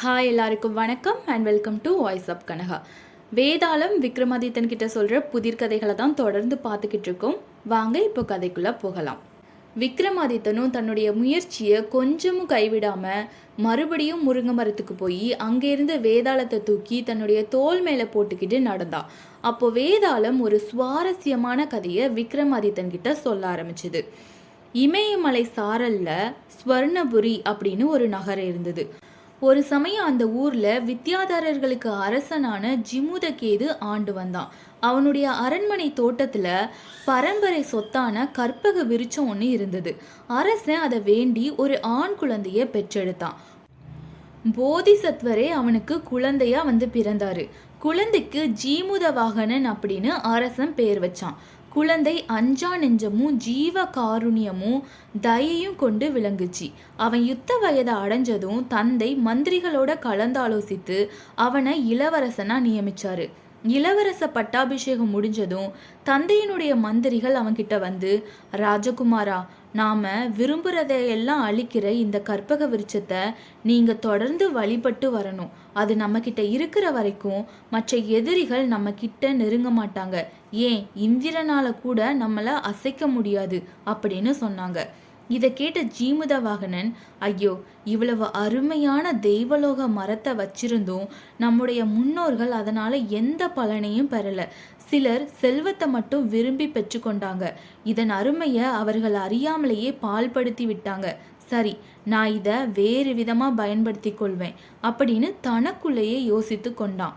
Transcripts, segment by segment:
Hi எல்லாருக்கும் வணக்கம் and welcome to voice of Kanaka. Vetalam Vikramadithan கிட்ட சொல்கிற புதிர்கதைகளை தான் தொடர்ந்து பார்த்துக்கிட்டு இருக்கோம். வாங்க இப்போ கதைக்குள்ளே போகலாம். விக்ரமாதித்தனும் தன்னுடைய முயற்சியை கொஞ்சமும் கைவிடாமல் மறுபடியும் முருங்கை மரத்துக்கு போய் அங்கேருந்து வேதாளத்தை தூக்கி தன்னுடைய தோல் மேலே போட்டுக்கிட்டு நடந்தான். அப்போ வேதாளம் ஒரு சுவாரஸ்யமான கதையை விக்ரமாதித்தன் கிட்ட சொல்ல ஆரம்பிச்சுது. இமயமலை சாரல்ல ஸ்வர்ணபுரி அப்படின்னு ஒரு நகரம் இருந்தது. ஒரு சமயம் அந்த ஊர்ல வித்யாதரர்களுக்கு அரசனான ஜிமுதகேது ஆண்டு வந்தான். அவனுடைய அரண்மனை தோட்டத்துல பரம்பரை சொத்தான கற்பக விருட்சம் ஒன்று இருந்தது. அரசன் அதை வேண்டி ஒரு ஆண் குழந்தைய பெற்றெடுத்தான். போதிசத்வரே அவனுக்கு குழந்தையா வந்து பிறந்தாரு. குழந்தைக்கு ஜீமுத வாகனன் அப்படின்னு அரசன் பேர் வச்சான். குழந்தை அஞ்சா நெஞ்சமும் ஜீவ காருண்யமும் தயையும் கொண்டு விளங்குச்சு. அவன் யுத்த வயதை அடைஞ்சதும் தந்தை மந்திரிகளோட கலந்தாலோசித்து அவனை இளவரசனா நியமிச்சாரு. இளவரச பட்டாபிஷேகம் முடிஞ்சதும் தந்தையினுடைய மந்திரிகள் அவன்கிட்ட வந்து, ராஜகுமாரா, நாம விரும்புறதையெல்லாம் அழிக்கிற இந்த கற்பக விருட்சத்தை நீங்க தொடர்ந்து வழிபட்டு வரணும். அது நம்ம கிட்ட இருக்கிற வரைக்கும் மற்ற எதிரிகள் நம்ம கிட்ட நெருங்க மாட்டாங்க. ஏன் இந்திரனால கூட நம்மள அசைக்க முடியாது அப்படின்னு சொன்னாங்க. இதை கேட்ட ஜீமுத வாகனன், ஐயோ, இவ்வளவு அருமையான தெய்வலோக மரத்தை வச்சிருந்தும் நம்முடைய முன்னோர்கள் அதனால எந்த பலனையும் பெறல. சிலர் செல்வத்தை மட்டும் விரும்பி பெற்றுக்கொண்டாங்க. இதன் அருமையை அவர்கள் அறியாமலேயே பால்படுத்தி விட்டாங்க. சரி, நான் இதை வேறு விதமா பயன்படுத்தி கொள்வேன் அப்படின்னு தனக்குள்ளேயே யோசித்து கொண்டான்.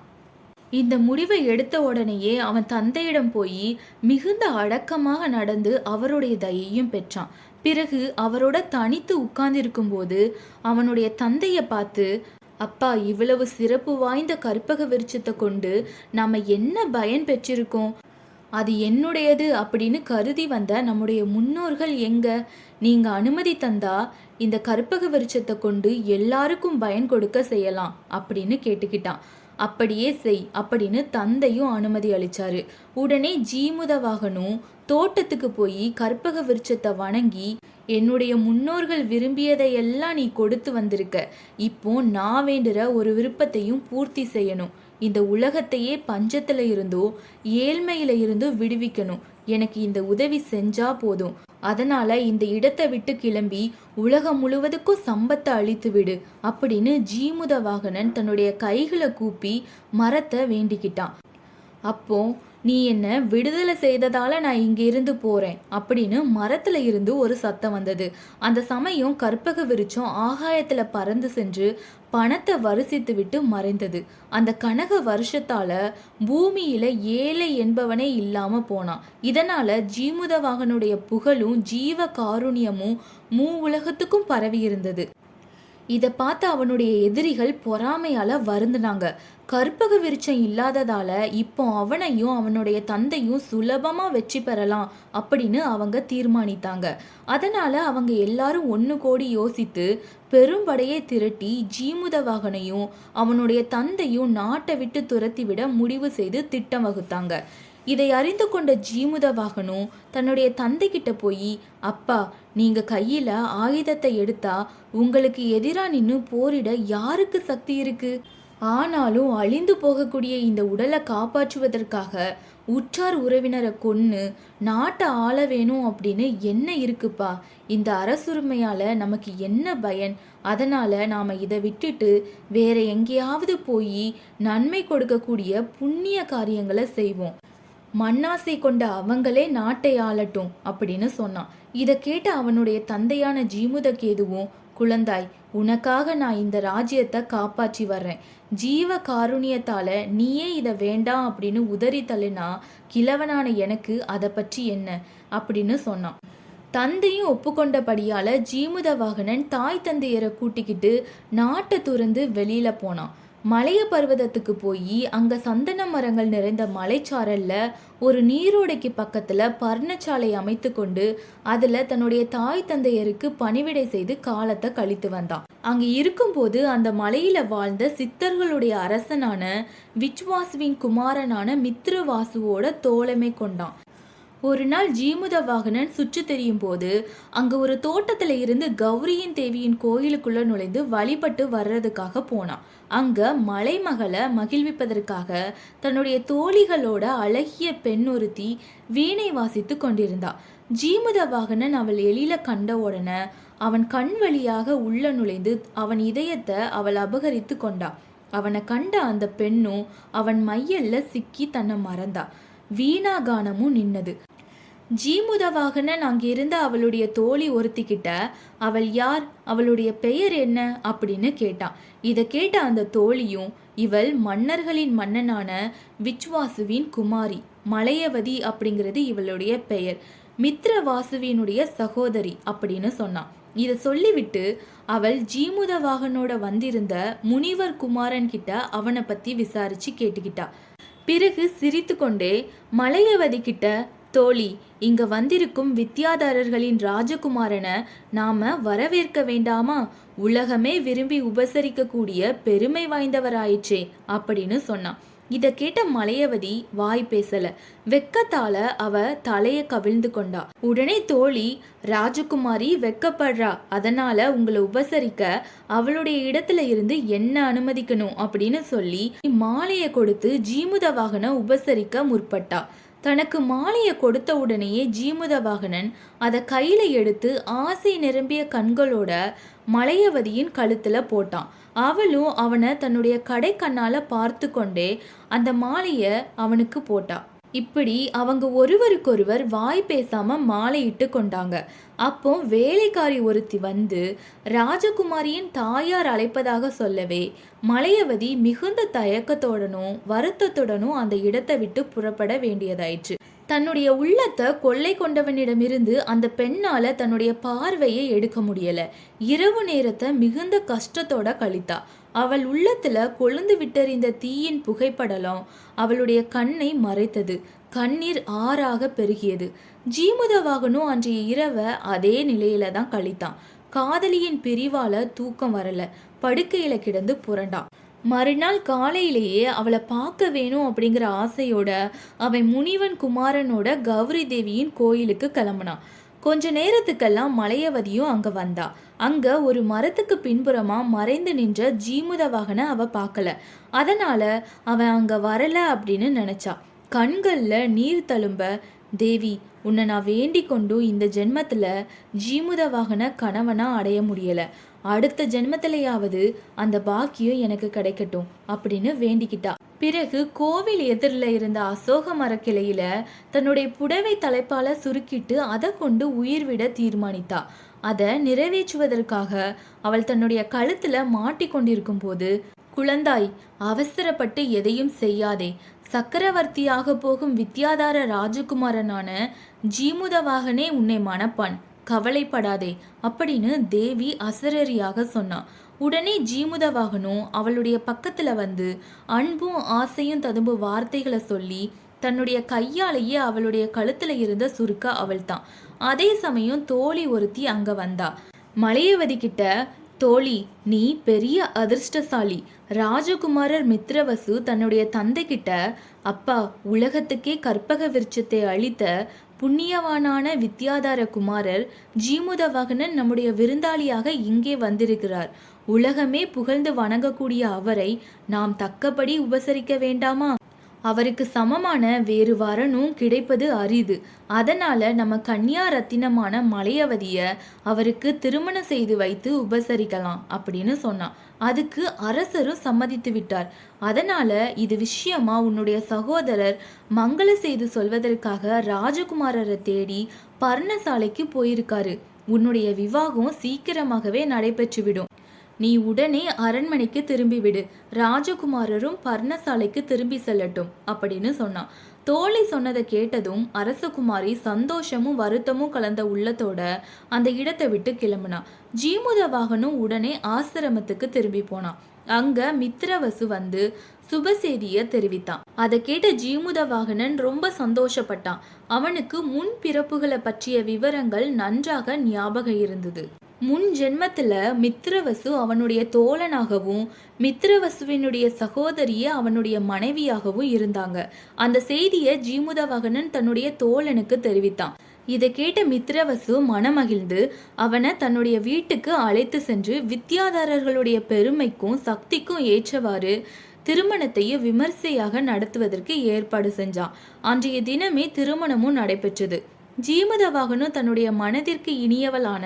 இந்த முடிவை எடுத்த உடனேயே அவன் தந்தையிடம் போய் மிகுந்த அடக்கமாக நடந்து அவருடைய தயையும் பெற்றான். பிறகு அவரோட தனித்து உட்கார்ந்திருக்கும் போது அவனுடைய தந்தையை பார்த்து, அப்பா, இவ்வளவு சிறப்பு வாய்ந்த கற்பக விருட்சத்தை கொண்டு நாம என்ன பயன் பெற்றிருக்கோம்? அது என்னுடையது அப்படின்னு கருதி வந்த நம்முடைய முன்னோர்கள் எங்க? நீங்க அனுமதி தந்தா இந்த கற்பக விருட்சத்தை கொண்டு எல்லாருக்கும் பயன் கொடுக்க செய்யலாம் அப்படின்னு கேட்டுக்கிட்டான். அப்படியே செய் அப்படின்னு தந்தையும் அனுமதி அளிச்சாரு. உடனே ஜீமுதவாகனும் தோட்டத்துக்கு போய் கற்பக விருட்சத்தை வணங்கி, என்னுடைய முன்னோர்கள் விரும்பியதையெல்லாம் நீ கொடுத்து வந்திருக்க, இப்போ நான் வேண்டுற ஒரு விருப்பத்தையும் பூர்த்தி செய்யணும். இந்த உலகத்தையே பஞ்சத்துல இருந்தோ ஏழ்மையில இருந்தோ விடுவிக்கணும். எனக்கு இந்த உதவி செஞ்சா போதும். அதனால இந்த இடத்தை விட்டு கிளம்பி உலகம் முழுவதுக்கும் சம்பத்தை அழித்து விடு அப்படின்னு ஜீமுத வாகனன் தன்னுடைய கைகளை கூப்பி மரத்தை வேண்டிக்கிட்டான். அப்போ, நீ என்ன விடுதலை செய்ததால நான் இங்க இருந்து போறேன் அப்படின்னு மரத்துல இருந்து ஒரு சத்தம் வந்தது. அந்த சமயம் கற்பக விருட்சம் ஆகாயத்துல பறந்து சென்று பணத்தை வரிசித்து விட்டு மறைந்தது. அந்த கனக வருஷத்தால பூமியில ஏழை என்பவனே இல்லாம போனான். இதனால ஜீமுதவாகனுடைய புகழும் ஜீவ காருண்யமும் உலகத்துக்கும் பரவி இருந்தது. இதை பார்த்து அவனுடைய எதிரிகள் பொறாமையால வருந்தினாங்க. கற்பக விருட்சம் இல்லாததால இப்போ அவனையும் அவனுடைய தந்தையும் சுலபமா வெற்றி பெறலாம் அப்படின்னு அவங்க தீர்மானித்தாங்க. அதனால அவங்க எல்லாரும் ஒன்று கோடி யோசித்து பெரும்படையை திரட்டி ஜீமுதவாகனையும் அவனுடைய தந்தையும் நாட்டை விட்டு துரத்திவிட முடிவு செய்து திட்டம் வகுத்தாங்க. இதை அறிந்து கொண்ட ஜீமுதவாகனும் தன்னுடைய தந்தை கிட்ட போய், அப்பா, நீங்க கையில ஆயுதத்தை எடுத்தா உங்களுக்கு எதிராக நின்று போரிட யாருக்கு சக்தி இருக்கு? ஆனாலும் அழிந்து போகக்கூடிய இந்த உடலை காப்பாற்றுவதற்காக உற்றார் உறவினரை கொன்னு நாட்டை ஆள வேணும் அப்படின்னு என்ன இருக்குப்பா? இந்த அரசுரிமையால நமக்கு என்ன பயன்? அதனால நாம இதை விட்டுட்டு வேற எங்கேயாவது போய் நன்மை கொடுக்கக்கூடிய புண்ணிய காரியங்களை செய்வோம். மண்ணாசை கொண்ட அவங்களே நாட்டை ஆளட்டும் அப்படின்னு சொன்னான். இதை கேட்ட அவனுடைய தந்தையான ஜீமுதகேதுவும், குழந்தாய், உனக்காக நான் இந்த ராஜ்யத்தை காப்பாற்றி வர்றேன். ஜீவ காருண்யத்தால நீயே இதை வேண்டாம் அப்படின்னு உதறி தள்ளினா கிழவனான எனக்கு அதை பற்றி என்ன அப்படின்னு சொன்னான். தந்தையும் ஒப்புக்கொண்டபடியால ஜீமுதவாகனன் தாய் தந்தையரை கூட்டிக்கிட்டு நாட்டை துறந்து வெளியில போனான். மலைய பர்வதத்துக்கு போய் அங்க சந்தன மரங்கள் நிறைந்த மலைச்சாரல்ல ஒரு நீரோடைக்கு பக்கத்துல பர்ணச்சாலை அமைத்து கொண்டு அதுல தன்னுடைய தாய் தந்தையருக்கு பணிவிடை செய்து காலத்தை கழித்து வந்தான். அங்க இருக்கும்போது அந்த மலையில வாழ்ந்த சித்தர்களுடைய அரசனான விச்வாசுவின் குமாரனான மித்ரவாசுவோட தோழமை கொண்டான். ஒரு நாள் ஜீமுத வாகனன் சுற்றி தெரியும் போது அங்க ஒரு தோட்டத்துல இருந்து கௌரியின் தேவியின் கோயிலுக்குள்ள நுழைந்து வழிபட்டு வர்றதுக்காக போனான். அங்க மலைமகளை மகிழ்விப்பதற்காக தன்னுடைய தோழிகளோட அழகிய பெண் ஒருத்தி வீணை வாசித்து கொண்டிருந்தா. ஜீமுத வாகனன் அவள் எழில கண்ட உடனே அவன் கண் வழியாக உள்ள நுழைந்து அவன் இதயத்தை அவள் அபகரித்து கொண்டா. அவனை கண்ட அந்த பெண்ணும் அவன் மையல்ல சிக்கி தன்னை மறந்தா. வீணாகானமும் நின்னது. ஜீமுதவாகனன் அங்கிருந்த அவளுடைய தோழி ஒருத்திக்கிட்ட அவள் யார், அவளுடைய பெயர் என்ன அப்படின்னு கேட்டான். இதை கேட்ட அந்த தோழியும், இவள் மன்னர்களின் மன்னனான விச்வாசுவின் குமாரி, மலையவதி அப்படிங்கிறது இவளுடைய பெயர், மித்ரவாசுவினுடைய சகோதரி அப்படின்னு சொன்னான். இதை சொல்லிவிட்டு அவள் ஜீமுதவாகனோட வந்திருந்த முனிவர் குமாரன் கிட்ட அவனை பத்தி விசாரிச்சு கேட்டுக்கிட்டா. பிறகு சிரித்து கொண்டே மலையவதி கிட்ட, தோழி, இங்க வந்திருக்கும் வித்தியாதாரர்களின் ராஜகுமாரனை நாம வரவேற்க வேண்டாமா? உலகமே விரும்பி உபசரிக்கக்கூடிய பெருமை வாய்ந்தவராயிற்றே அப்படின்னு சொன்னான். இத கேட்ட மலையவதி வாய் பேசல. வெக்கத்தால அவ தலைய கவிழ்ந்து கொண்டா. உடனே தோழி, ராஜகுமாரி வெக்கப்படுறா, அதனால உங்களை உபசரிக்க அவளுடைய இடத்துல இருந்து என்ன அனுமதிக்கணும் அப்படின்னு சொல்லி மாலையை கொடுத்து ஜீமுதவாகன உபசரிக்க முற்பட்டா. தனக்கு மாலையை கொடுத்த உடனேயே ஜீமுதவாகனன் அதை கையில எடுத்து ஆசை நிரம்பிய கண்களோட மலையவதியின் கழுத்துல போட்டான். அவளும் அவனை தன்னுடைய கடை கண்ணால பார்த்து கொண்டே அந்த மாலைய அவனுக்கு போட்டா. இப்படி அவங்க ஒருவருக்கொருவர் வாய் பேசாம மாலையிட்டு கொண்டாங்க. அப்போ வேலைக்காரி ஒருத்தி வந்து ராஜகுமாரியின் தாயார் அழைப்பதாக சொல்லவே மலையவதி மிகுந்த தயக்கத்துடனும் வருத்தத்துடனும் அந்த இடத்தை விட்டு புறப்பட வேண்டியதாயிற்று. தன்னுடைய உள்ளத்தை கொள்ளை கொண்டவனிடமிருந்து அந்த பெண்ணால தன்னுடைய பார்வையை எடுக்க முடியல. இரவு நேரத்தை மிகுந்த கஷ்டத்தோட கழித்தா. அவள் உள்ளத்துல கொழுந்து விட்டறிந்த தீயின் புகைப்படலம் அவளுடைய கண்ணை மறைத்தது. கண்ணீர் ஆறாக பெருகியது. ஜீமுதவாகனும் அன்றைய இரவை அதே நிலையில தான் கழித்தான். காதலியின் பிரிவால தூக்கம் வரல. படுக்கையில கிடந்து புரண்டான். மறுநாள் காலையிலேயே அவளை பார்க்க வேணும் அப்படிங்கிற ஆசையோட அவன் முனிவன் குமாரனோட கௌரி தேவியின் கோயிலுக்கு கிளம்புனான். கொஞ்ச நேரத்துக்கெல்லாம் மலையவதியும் அங்க வந்தா. அங்க ஒரு மரத்துக்கு பின்புறமா மறைந்து நின்ற ஜீமுதவாகனை அவ பார்க்கல. அதனால அவன் அங்க வரல அப்படின்னு நினைச்சா. கண்கள்ல நீர் தழும்ப, தேவி, உன்னை நான் வேண்டிக் கொண்டு இந்த ஜென்மத்துல ஜீமுதவாகன கணவனா அடைய முடியல, அடுத்த ஜென்மத்திலேயாவது அந்த பாக்கியம் எனக்கு கிடைக்கட்டும் அப்படின்னு வேண்டிக்கிட்டா. பிறகு கோவில் எதிரில் இருந்த அசோக மரக்கிளையில தன்னுடைய புடவை தலைப்பால சுருக்கிட்டு அதை கொண்டு உயிர் விட தீர்மானித்தா. அதை நிறைவேற்றுவதற்காக அவள் தன்னுடைய கழுத்துல மாட்டி கொண்டிருக்கும் போது, குழந்தாய், அவசரப்பட்டு எதையும் செய்யாதே, சக்கரவர்த்தியாக போகும் வித்தியாதார ராஜகுமாரனான ஜீமுதவாகனே உன்னை மணப்பான், கவலைப்படாதே அப்படின்னு தேவி அசரரியாக சொன்னான். உடனே ஜீமுதவாகனும் அவளுடைய பக்கத்துல வந்து அன்பும் ஆசையும் ததும்பு வார்த்தைகளை சொல்லி தன்னுடைய கையாலேயே அவளுடைய கழுத்துல இருந்த சுருக்க அவள்தான். அதே சமயம் தோழி ஒருத்தி அங்க வந்தா. மலையவதி கிட்ட, தோழி, நீ பெரிய அதிர்ஷ்டசாலி. ராஜகுமாரர் மித்ரவசு தன்னுடைய தந்தை கிட்ட, அப்பா, உலகத்துக்கே கற்பக விருட்சத்தை அளித்த புண்ணியவானான வித்தியாதார குமாரர் ஜீமுதவாகனன் நம்முடைய விருந்தாளியாக இங்கே வந்திருக்கிறார். உலகமே புகழ்ந்து வணங்கக்கூடிய அவரை நாம் தக்கபடி உபசரிக்க வேண்டாமா? அவருக்கு சமமான வேறு வரனும் கிடைப்பது அரிது. அதனால நம்ம கன்னியா ரத்தினமான மலையவதிய அவருக்கு திருமணம் செய்து வைத்து உபசரிக்கலாம் அப்படின்னு சொன்னான். அதுக்கு அரசரும் சம்மதித்து விட்டார். அதனால இது விஷயமா உன்னுடைய சகோதரர் மங்கள செய்து சொல்வதற்காக ராஜகுமாரரை தேடி பர்ணசாலைக்கு போயிருக்காரு. உன்னுடைய விவாகம் சீக்கிரமாகவே நடைபெற்றுவிடும். நீ உடனே அரண்மனைக்கு திரும்பிவிடு. ராஜகுமாரரும் பர்ணசாலைக்கு திரும்பி செல்லட்டும் அப்படின்னு சொன்னான். தோழி சொன்னதை கேட்டதும் அரசகுமாரி சந்தோஷமும் வருத்தமும் கலந்த உள்ளத்தோட அந்த இடத்தை விட்டு கிளம்புனா. ஜீமுதவாகனும் உடனே ஆசிரமத்துக்கு திரும்பி போனான். அங்க மித்ரவசு வந்து சுபசெய்திய தெரிவித்தான். அதை கேட்ட ஜீமுதவாகனன் ரொம்ப சந்தோஷப்பட்டான். அவனுக்கு முன் பிறப்புகளை பற்றிய விவரங்கள் நன்றாக ஞாபகம் இருந்தது. முன் ஜென்மத்துல மித்ரவசு அவனுடைய தோழனாகவும் மித்ரவசுவினுடைய சகோதரியே அவனுடைய மனைவியாகவும் இருந்தாங்க. அந்த செய்தியை ஜீமுதவாகனன் தன்னுடைய தோழனுக்கு தெரிவித்தான். இதை கேட்ட மித்ரவசு மனமகிழ்ந்து அவனை தன்னுடைய வீட்டுக்கு அழைத்து சென்று வித்தியாதரர்களுடைய பெருமைக்கும் சக்திக்கும் ஏற்றவாறு திருமணத்தையும் விமர்சையாக நடத்துவதற்கு ஏற்பாடு செஞ்சான். அன்றைய தினமே திருமணமும் நடைபெற்றது. ஜீமதவாகனும் தன்னுடைய மனதிற்கு இனியவளான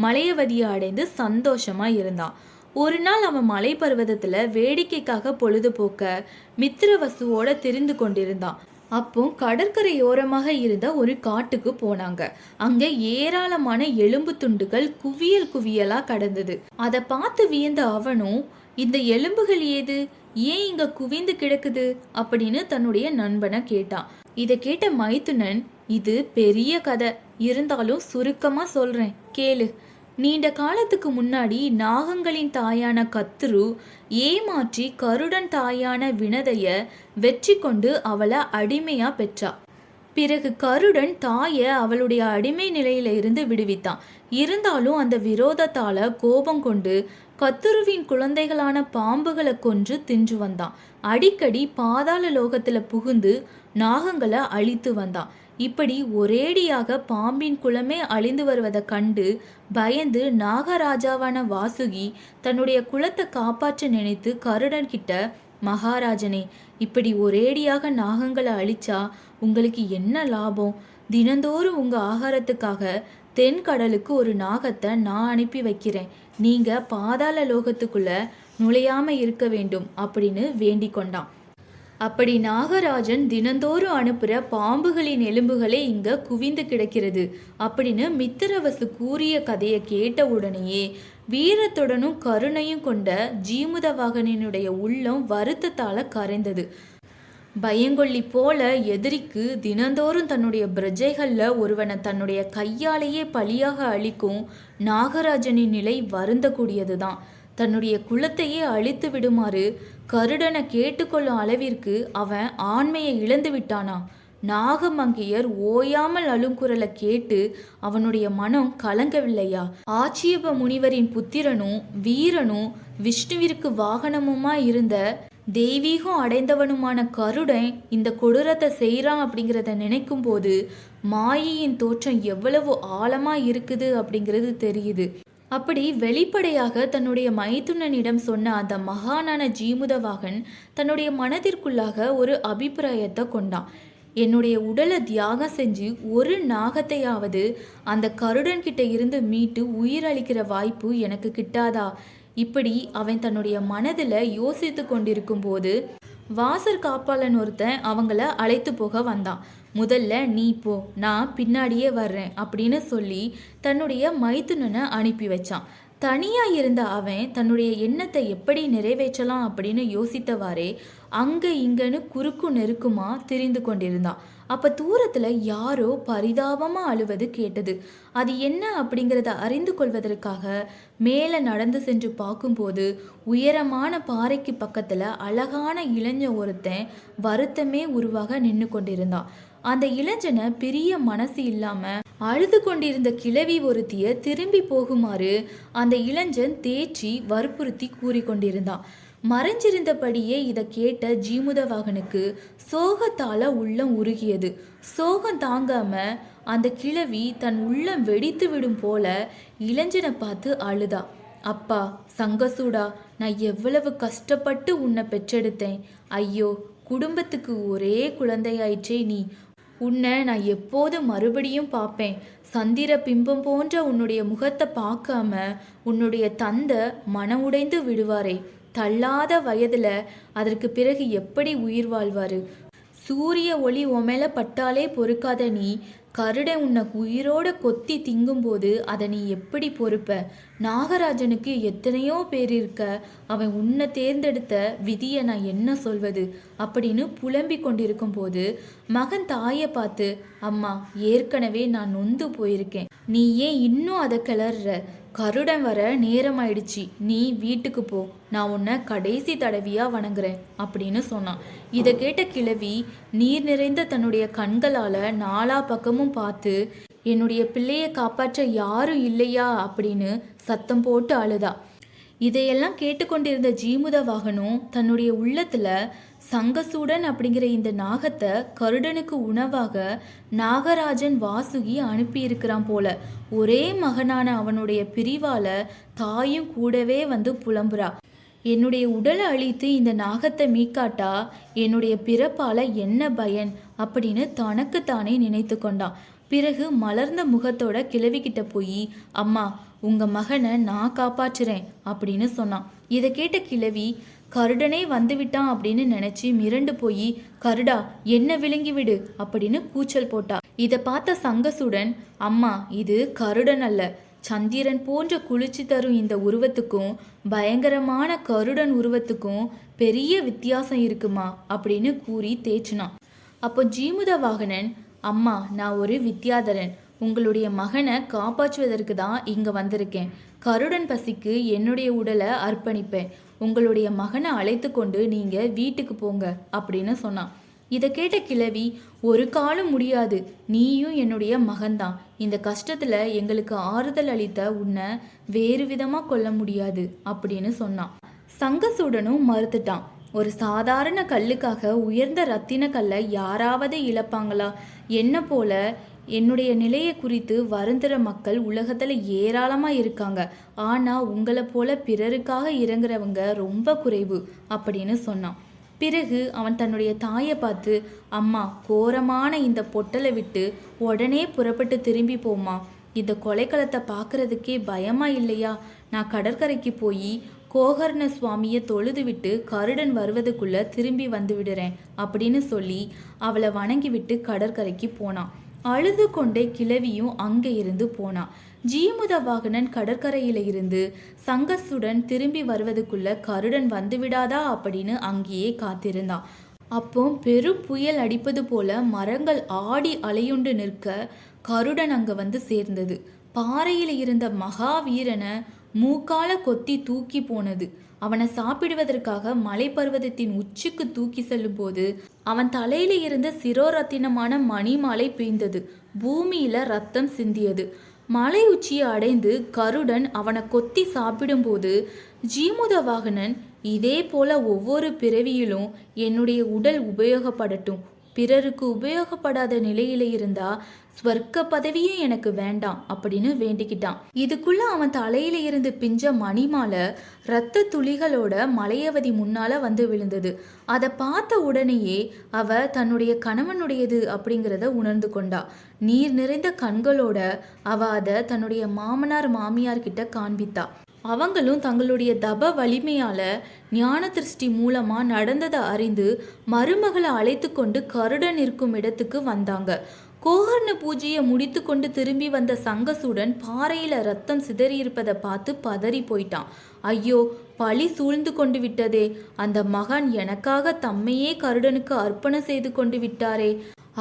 மலையவதியை அடைந்து சந்தோஷமா இருந்தான். ஒரு நாள் அவன் மலை பர்வதத்துல வேடிக்கைக்காக பொழுதுபோக்க மித்ரவசுவோட திரிந்து கொண்டிருந்தான். அப்போ கடற்கரையோரமாக இருந்த ஒரு காட்டுக்கு போனாங்க. அங்க ஏராளமான எலும்பு துண்டுகள் குவியல் குவியலா கடந்தது. அதை பார்த்து வியந்த அவனும், இந்த எலும்புகள் ஏது, ஏன் இங்க குவிந்து கிடக்குது அப்படின்னு தன்னுடைய நண்பனை கேட்டான். இதை கேட்ட மைத்துனன், இது பெரிய கதை, இருந்தாலும் சுருக்கமா சொல்றேன் கேளு. நீண்ட காலத்துக்கு முன்னாடி நாகங்களின் தாயான கத்துரு ஏமாற்றி கருடன் தாயான வினதைய வெற்றி கொண்டு அவளை அடிமையா பெற்றா. பிறகு கருடன் தாய அவளுடைய அடிமை நிலையில இருந்து விடுவித்தான். இருந்தாலும் அந்த விரோதத்தால கோபம் கொண்டு கத்துருவின் குழந்தைகளான பாம்புகளை கொன்று தின்று வந்தான். அடிக்கடி பாதாள லோகத்துல புகுந்து நாகங்களை அழித்து வந்தான். இப்படி ஒரேடியாக பாம்பின் குலமே அழிந்து வருவதை கண்டு பயந்து நாகராஜாவான வாசுகி தன்னுடைய குலத்தை காப்பாற்ற நினைத்து கருடன் கிட்ட, மகாராஜனே, இப்படி ஒரேடியாக நாகங்களை அழிச்சா உங்களுக்கு என்ன லாபம்? தினந்தோறும் உங்க ஆகாரத்துக்காக தென்கடலுக்கு ஒரு நாகத்தை நான் அனுப்பி வைக்கிறேன். நீங்க பாதாள லோகத்துக்குள்ள நுழையாம இருக்க வேண்டும் அப்படின்னு வேண்டிக் கொண்டான். அப்படி நாகராஜன் தினந்தோறும் அனுப்புற பாம்புகளின் எலும்புகளே இங்க குவிந்து கிடக்கிறது அப்படின்னு மித்திரவசு கூறிய கதையை கேட்ட உடனேயே வீரத்துடனும் கருணையும் கொண்ட ஜீமுதவாகனினுடைய உள்ளம் வருத்தத்தால கரைந்தது. பயங்கொல்லி போல எதிரிக்கு தினந்தோறும் தன்னுடைய பிரஜைகள்ல ஒருவனை தன்னுடைய கையாலேயே பலியாக அழிக்கும் நாகராஜனின் நிலை வருந்தக்கூடியதுதான். தன்னுடைய குலத்தையே அழித்து விடுமாறு கருடனை கேட்டுக்கொள்ளும் அளவிற்கு அவன் ஆண்மையை இழந்து விட்டானா? நாகமங்கையர் ஓயாமல் அழுங்குரலை கேட்டு அவனுடைய மனம் கலங்கவில்லையா? ஆட்சியப முனிவரின் புத்திரனும் வீரனும் விஷ்ணுவிற்கு வாகனமுமா இருந்த தெய்வீகம் அடைந்தவனுமான கருடன் இந்த கொடூரத்தை செய்கிறான் அப்படிங்கிறத நினைக்கும் போது மாயையின் தோற்றம் எவ்வளவு ஆழமா இருக்குது அப்படிங்கிறது தெரியுது. அப்படி வெளிப்படையாக தன்னுடைய மைத்துனனிடம் சொன்ன அந்த மகானான ஜீமுதவாகன் தன்னுடைய மனதிற்குள்ளாக ஒரு அபிப்பிராயத்தை கொண்டான். என்னுடைய உடலை தியாகம் செஞ்சு ஒரு நாகத்தையாவது அந்த கருடன் கிட்ட இருந்து மீட்டு உயிரளிக்கிற வாய்ப்பு எனக்கு கிட்டாதா? இப்படி அவன் தன்னுடைய மனதில் யோசித்து கொண்டிருக்கும் போது வாசர் காப்பாளன் ஒருத்தன் அவங்கள அழைத்து போக வந்தான். முதல்ல நீ போ, நான் பின்னாடியே வர்றேன் அப்படின்னு சொல்லி தன்னுடைய மைத்துனனை அனுப்பி வச்சான். தனியா இருந்த அவன் தன்னுடைய எண்ணத்தை எப்படி நிறைவேற்றலாம் அப்படின்னு யோசித்தவாறே அங்க இங்கன்னு குறுக்கு நெருக்குமா திரிந்து கொண்டிருந்தான். அப்ப தூரத்துல யாரோ பரிதாபமா அழுவது கேட்டது. அது என்ன அப்படிங்கிறத அறிந்து கொள்வதற்காக மேலே நடந்து சென்று பார்க்கும்போது உயரமான பாறைக்கு பக்கத்துல அழகான இளைஞன் ஒருத்தன் வருத்தமே உருவாக நின்று கொண்டிருந்தான். அந்த இளைஞனை பிரிய மனசு இல்லாம அழுது கொண்டிருந்த கிழவி ஒருத்திய திரும்பி போகுமாறு அந்த இளைஞன் தேற்றி வற்புறுத்தி கூறிக்கொண்டிருந்தான். மறைஞ்சிருந்தபடியே இதை கேட்ட ஜீமுதவாகனுக்கு சோகத்தால உள்ளம் உருகியது. சோகம் தாங்காம அந்த கிழவி தன் உள்ளம் வெடித்து விடும் போல இளைஞனை பார்த்து அழுதா. அப்பா சங்கசூடா, நான் எவ்வளவு கஷ்டப்பட்டு உன்னை பெற்றெடுத்தேன். ஐயோ, குடும்பத்துக்கு ஒரே குழந்தையாயிற்றே நீ. உன்னை நான் எப்போது மறுபடியும் பார்ப்பேன். சந்திர பிம்பம் போன்ற உன்னுடைய முகத்தை பார்க்காம உன்னுடைய தந்தை மன உடைந்து விடுவாரே. தள்ளாத வயதுல அதற்கு பிறகு எப்படி உயிர் வாழ்வாரு? சூரிய ஒளி உமேல பட்டாலே பொறுக்காத நீ கருடன் உன்னை உயிரோட கொத்தி திங்கும்போது அதை நீ எப்படி பொறுப்ப? நாகராஜனுக்கு எத்தனையோ பேர் இருக்க, அவன் உன்னை தேர்ந்தெடுத்த விதியை நான் என்ன சொல்வது அப்படின்னு புலம்பிக் கொண்டிருக்கும் போது மகன் தாயை பார்த்து, அம்மா, ஏற்கனவே நான் நொந்து போயிருக்கேன், நீ ஏன் இன்னும் அதை கிளற? கருடன் வர நேரம் ஆயிடுச்சு, நீ வீட்டுக்கு போ, நான் உன்னை கடைசி தடவியா வணங்குறேன் அப்படின்னு சொன்னான். இதை கேட்ட கிழவி நீர் நிறைந்த தன்னுடைய கண்களால நாலா பக்கமும் பார்த்து, என்னுடைய பிள்ளையை காப்பாற்ற யாரும் இல்லையா அப்படின்னு சத்தம் போட்டு அழுதா. இதையெல்லாம் கேட்டுக்கொண்டிருந்த ஜீமுத வாகனம் தன்னுடைய உள்ளத்துல சங்கசூடன் அப்படிங்கிற இந்த நாகத்தை கருடனுக்கு உணவாக நாகராஜன் வாசுகி அனுப்பியிருக்கிறான் போல. ஒரே மகனான அவனுடைய பிரிவால தாயும் கூடவே வந்து புலம்புறா. என்னுடைய உடலை அழித்து இந்த நாகத்தை மீட்காட்டா என்னுடைய பிறப்பால என்ன பயன் அப்படின்னு தனக்குத்தானே நினைத்து கொண்டான். பிறகு மலர்ந்த முகத்தோட கிழவிக்கிட்ட போய், அம்மா உங்க மகனை நான் காப்பாற்றுறேன் அப்படின்னு சொன்னான். இதை கேட்ட கிழவி கருடனே வந்துவிட்டான் அப்படின்னு நினைச்சு மிரண்டு போய், கருடா என்ன விழுங்கி விடு அப்படின்னு கூச்சல் போட்டா. இதை பார்த்த சங்கசுடன், அம்மா இது கருடன் அல்ல, சந்திரன் போன்ற குளிர்ச்சி தரும் இந்த உருவத்துக்கும் பயங்கரமான கருடன் உருவத்துக்கும் பெரிய வித்தியாசம் இருக்குமா அப்படின்னு கூறி தேய்ச்சினான். அப்போ ஜீமுத வாகனன், அம்மா நான் ஒரு வித்யாதரன், உங்களுடைய மகனை காப்பாற்றுவதற்கு தான் இங்கே வந்திருக்கேன். கருடன் பசிக்கு என்னுடைய உடலை அர்ப்பணிப்பேன். உங்களுடைய மகனை அழைத்து கொண்டு நீங்கள் வீட்டுக்கு போங்க அப்படின்னு சொன்னான். இதை கேட்ட கிழவி, ஒரு காலம் முடியாது, நீயும் என்னுடைய மகன்தான். இந்த கஷ்டத்தில் எங்களுக்கு ஆறுதல் அளித்த உன்னை வேறு விதமாக கொல்ல முடியாது அப்படின்னு சொன்னான். சங்கசூடனும் மறுத்துட்டான். ஒரு சாதாரண கல்லுக்காக உயர்ந்த ரத்தின கல்லை யாராவது இழப்பாங்களா? என்ன போல என்னுடைய நிலையை குறித்து வருந்துற மக்கள் உலகத்தில் ஏராளமாக இருக்காங்க. ஆனால் உங்களை போல பிறருக்காக இறங்குறவங்க ரொம்ப குறைவு அப்படின்னு சொன்னான். பிறகு அவன் தன்னுடைய தாயை பார்த்து, அம்மா கோரமான இந்த பொட்டலை விட்டு உடனே புறப்பட்டு திரும்பி போமா. இந்த கொலைக்களத்தை பார்க்கறதுக்கே பயமா இல்லையா? நான் கடற்கரைக்கு போய் கோகர்ண சுவாமியை தொழுது விட்டு கருடன் வருவதுக்குள்ள திரும்பி வந்து விடுறேன் அப்படின்னு சொல்லி அவளை வணங்கி விட்டு கடற்கரைக்கு போனான். அழுது கொண்டே கிழவியும் அங்கே இருந்து போனான். ஜீமுத வாகனன் கடற்கரையில இருந்து சங்கசுடன் திரும்பி வருவதுக்குள்ள கருடன் வந்துவிடாதா அப்படின்னு அங்கேயே காத்திருந்தான். அப்போ பெரும் புயல் அடிப்பது போல மரங்கள் ஆடி அலையுண்டு நிற்க கருடன் அங்க வந்து சேர்ந்தது. பாறையில இருந்த மகாவீரனை மூக்கால கொத்தி தூக்கி போனது. அவனை சாப்பிடுவதற்காக மலைப்பர்வதத்தின் உச்சிக்கு தூக்கி செல்லும் போது அவன் தலையில இருந்த சிரோரத்தினமான மணிமாலை பிய்ந்தது. பூமியில ரத்தம் சிந்தியது. மலை உச்சியை அடைந்து கருடன் அவனை கொத்தி சாப்பிடும்போது ஜீமுத வாகனன், இதே போல ஒவ்வொரு பிறவியிலும் என்னுடைய உடல் உபயோகப்படட்டும், பிறருக்கு உபயோகப்படாத நிலையில இருந்தா ஸ்வர்க்க பதவியும் எனக்கு வேண்டாம் அப்படின்னு வேண்டிக்கிட்டான். இதுக்குள்ள அவன் தலையில இருந்து பிஞ்ச மணிமாலை இரத்த துளிகளோட மலையவதி முன்னால வந்து விழுந்தது. அதை பார்த்த உடனேயே அவ தன்னுடைய கணவனுடையது அப்படிங்கிறத உணர்ந்து கொண்டா. நீர் நிறைந்த கண்களோட அவ அதை தன்னுடைய மாமனார் மாமியார் கிட்ட காண்பித்தா. அவங்களும் தங்களுடைய தப வலிமையால ஞான திருஷ்டி மூலமா நடந்ததை அறிந்து மருமகளை அழைத்து கொண்டு கருடன் இருக்கும் இடத்துக்கு வந்தாங்க. கோகர்ண பூஜையை முடித்து கொண்டு திரும்பி வந்த சங்கசுடன் பாறையில ரத்தம் சிதறியிருப்பதை பார்த்து பதறி போயிட்டான். ஐயோ, பழி சூழ்ந்து கொண்டு விட்டதே, அந்த மகான் எனக்காக தம்மையே கருடனுக்கு அர்ப்பணம் செய்து கொண்டு விட்டாரே,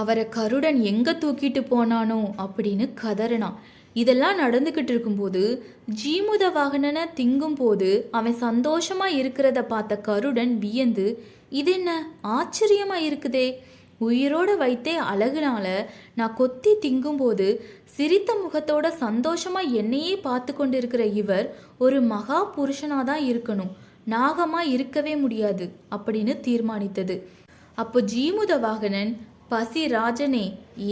அவரை கருடன் எங்க தூக்கிட்டு போனானோ அப்படின்னு கதறினான். இதெல்லாம் நடந்துக்கிட்டு இருக்கும்போது ஜீமுத வாகனனை திங்கும் போது அவன் சந்தோஷமா இருக்கிறத பார்த்த கருடன் வியந்து, இது என்ன ஆச்சரியமா இருக்குதே, உயிரோட வைத்தே அழகுனால நான் கொத்தி திங்கும்போது சிரித்த முகத்தோட சந்தோஷமா என்னையே பார்த்து கொண்டிருக்கிற இவர் ஒரு மகா புருஷனாதான் இருக்கணும், நாகமா இருக்கவே முடியாது அப்படின்னு தீர்மானித்தது. அப்போ ஜீமுத வாகனன், பசி ராஜனே,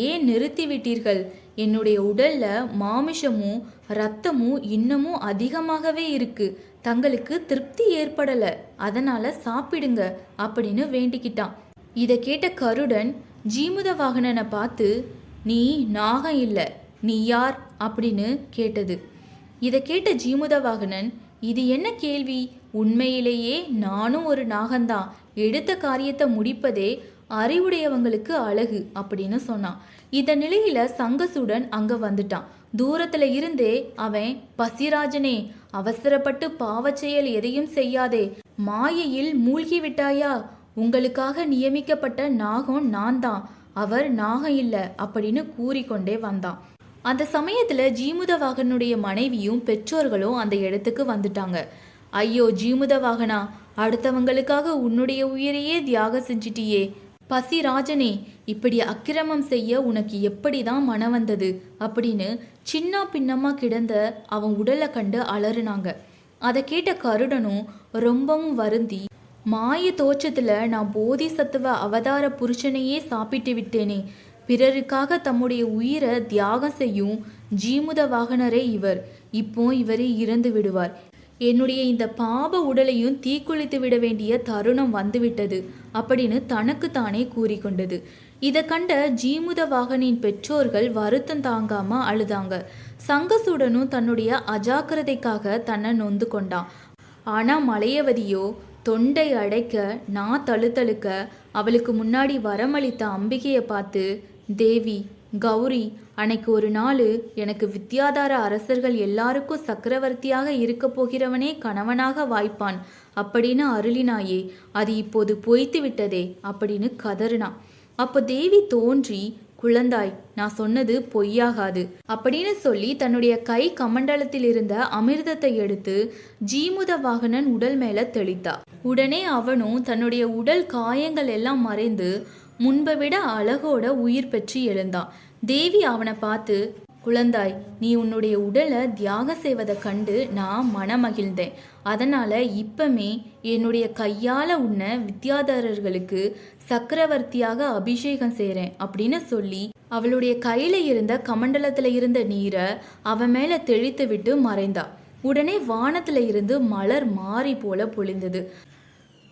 ஏன் நிறுத்தி விட்டீர்கள்? என்னுடைய உடல்ல மாமிசமும் இரத்தமும் இன்னமும் அதிகமாகவே இருக்கு, தங்களுக்கு திருப்தி ஏற்படல, அதனால சாப்பிடுங்க அப்படின்னு வேண்டிக்கிட்டான். இதை கேட்ட கருடன் ஜீமுத வாகனனை பார்த்து, நீ நாகம் இல்லை, நீ யார் அப்படின்னு கேட்டது. இதை கேட்ட ஜீமுத வாகனன், இது என்ன கேள்வி, உண்மையிலேயே நானும் ஒரு நாகந்தான், எடுத்த காரியத்தை முடிப்பதே அறிவுடையவங்களுக்கு அழகு அப்படின்னு சொன்னான். இந்த நிலையில சங்கசுடன் அங்க வந்துட்டான். தூரத்துல இருந்தே அவன், பசிராஜனே, அவசரப்பட்டு பாவச் செயல் எதையும் செய்யாதே, மாயையில் மூழ்கி விட்டாயா, உங்களுக்காக நியமிக்கப்பட்ட நாகம் நான் தான், அவர் நாகம் இல்லை அப்படின்னு கூறிக்கொண்டே வந்தான். அந்த சமயத்துல ஜீமுத வாகனுடைய மனைவியும் பெற்றோர்களும் அந்த இடத்துக்கு வந்துட்டாங்க. ஐயோ ஜீமுத வாகனா, அடுத்தவங்களுக்காக உன்னுடைய உயிரையே தியாகம் செஞ்சிட்டியே, பசிராஜனே, இப்படி அக்கிரமம் செய்ய உனக்கு எப்படிதான் மனம் வந்தது அப்படின்னு சின்ன பின்னமா கிடந்த அவன் உடலை கண்டு அலறுனாங்க. அதை கேட்ட கருடனும் ரொம்பவும் வருந்தி, மாய தோற்றத்துல நான் போதிசத்துவ அவதார புருஷனையே சாப்பிட்டு விட்டேனே, பிறருக்காக தம்முடைய உயிரை தியாகம் செய்யும் ஜீமுத வாகனரே இவர், இப்போ இவரே இறந்து விடுவார், என்னுடைய இந்த பாப உடலையும் தீக்குளித்து விட வேண்டிய தருணம் வந்துவிட்டது அப்படின்னு தனக்கு தானே கூறிக்கொண்டது. இதை கண்ட ஜீமுத வாகனின் பெற்றோர்கள் வருத்தம் தாங்காம அழுதாங்க. சங்கசூடனும் தன்னுடைய அஜாக்கிரதைக்காக தன்னை நொந்து கொண்டான். ஆனா மலையவதியோ தொண்டை அடைக்க நான் தழுத்தழுக்க அவளுக்கு முன்னாடி வரமளித்த அம்பிகையை பார்த்து, தேவி கௌரி, அன்னைக்கு ஒரு நாள் எனக்கு வித்யாதார அரசர்கள் எல்லாருக்கும் சக்கரவர்த்தியாக இருக்க போகிறவனே கணவனாக வாய்ப்பான் அப்படின்னு அருளினாயே, அது இப்போது பொய்த்து விட்டதே அப்படின்னு கதறினான். அப்போ தேவி தோன்றி, குழந்தாய், நான் சொன்னது பொய்யாகாது அப்படின்னு சொல்லி தன்னுடைய கை கமண்டலத்தில் இருந்த அமிர்தத்தை எடுத்து ஜீமுத வாகனன் உடல் மேல தெளித்தா. உடனே அவனும் தன்னுடைய உடல் காயங்கள் எல்லாம் மறைந்து முன்பை விட அழகோட உயிர் பெற்று எழுந்தான். தேவி அவனை பார்த்து, குழந்தாய், நீ உன்னுடைய உடலை தியாகம் செய்வதை கண்டு நான் மனமகிழ்ந்தேன், அதனால இப்பமே என்னுடைய கையால உன்னை வித்யாதரர்களுக்கு சக்கரவர்த்தியாக அபிஷேகம் செய்கிறேன் அப்படின்னு சொல்லி அவளுடைய கையில இருந்த கமண்டலத்துல இருந்த நீரை அவன் மேல தெளித்து விட்டு மறைந்தா. உடனே வானத்துல இருந்து மலர் மாறி போல பொழிந்தது.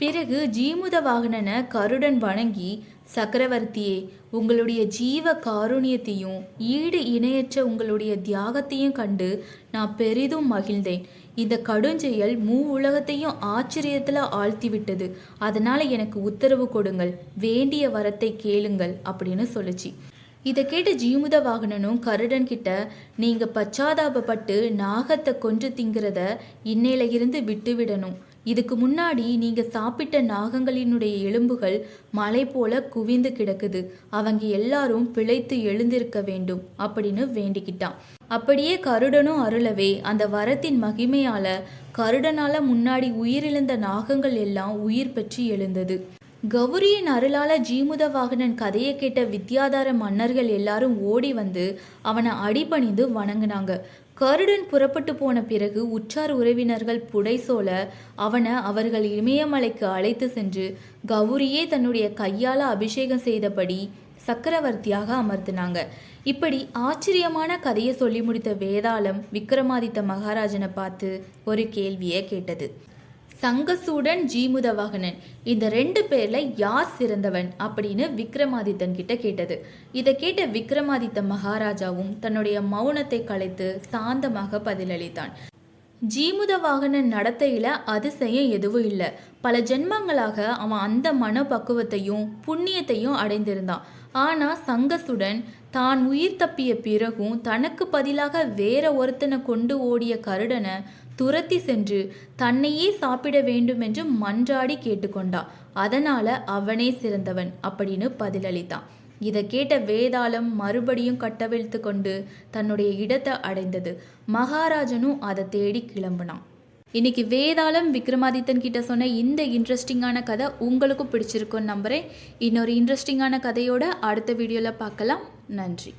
பிறகு ஜீமுத வாகனனை கருடன் வணங்கி, சக்கரவர்த்தியே, உங்களுடைய ஜீவ காருண்யத்தையும் ஈடு இணையற்ற உங்களுடைய தியாகத்தையும் கண்டு நான் பெரிதும் மகிழ்ந்தேன். இந்த கடுஞ்செயல் உலகத்தையும் ஆச்சரியத்தில் ஆழ்த்திவிட்டது, அதனால எனக்கு உத்தரவு கொடுங்கள், வேண்டிய வரத்தை கேளுங்கள் அப்படின்னு சொல்லுச்சு. இதை கேட்ட ஜீமுத வாகனனும் கருடன் கிட்ட, நீங்க பச்சாதாபப்பட்டு நாகத்தை கொன்று திங்கிறத இன்னையில இருந்து விட்டுவிடணும். இதுக்கு முன்னாடி நீங்க சாப்பிட்ட நாகங்களினுடைய எலும்புகள் மலை போல குவிந்து கிடக்குது, அவங்க எல்லாரும் பிழைத்து எழுந்திருக்க வேண்டும் அப்படின்னு வேண்டிக்கிட்டான். அப்படியே கருடனும் அருளவே அந்த வரத்தின் மகிமையால கருடனால முன்னாடி உயிரிழந்த நாகங்கள் எல்லாம் உயிர் பெற்று எழுந்தது. கௌரியின் அருளால ஜீமுத வாகனன் கதையை கேட்ட வித்யாதார மன்னர்கள் எல்லாரும் ஓடி வந்து அவனை அடிபணிந்து வணங்கினாங்க. கருடன் புறப்பட்டு போன பிறகு உற்றார் உறவினர்கள் புடைசோல அவனை அவர்கள் இமயமலைக்கு அழைத்து சென்று கௌரியே தன்னுடைய கையால அபிஷேகம் செய்தபடி சக்கரவர்த்தியாக அமர்த்தினாங்க. இப்படி ஆச்சரியமான கதையை சொல்லி முடித்த வேதாளம் விக்ரமாதித்த மகாராஜனை பார்த்து ஒரு கேள்வியை கேட்டது. சங்கசூடன் ஜீமுத வாகனன் இந்த 2 பேர்ல யார் சிறந்தவன் அப்படின்னு விக்ரமாதித்தன் கிட்ட கேட்டது. இதை கேட்ட விக்ரமாதித்த மகாராஜாவும் தன்னுடைய மௌனத்தை கலைத்து சாந்தமாக பதிலளித்தான். ஜீமுத வாகனன் நடத்தையில அதிசயம் எதுவும் இல்லை. பல ஜென்மங்களாக அவன் அந்த மனப்பக்குவத்தையும் புண்ணியத்தையும் அடைந்திருந்தான். ஆனா சங்கசுடன் தான் உயிர் தப்பிய பிறகும் தனக்கு பதிலாக வேற ஒருத்தனை கொண்டு ஓடிய கருடனை துரத்தி சென்று தன்னையே சாப்பிட வேண்டும் என்று மன்றாடி கேட்டுக்கொண்டான். அதனால அவனே சிறந்தவன் அப்படின்னு பதிலளித்தான். இதை கேட்ட வேதாளம் மறுபடியும் கட்டவிழ்த்து கொண்டு தன்னுடைய இடத்தை அடைந்தது. மகாராஜனும் அதை தேடி கிளம்பினான். இன்னைக்கு வேதாளம் விக்ரமாதித்தன் கிட்ட சொன்ன இந்த இன்ட்ரெஸ்டிங்கான கதை உங்களுக்கும் பிடிச்சிருக்குன்னு நம்புறேன். இன்னொரு இன்ட்ரெஸ்டிங்கான கதையோட அடுத்த வீடியோவில் பார்க்கலாம். நன்றி.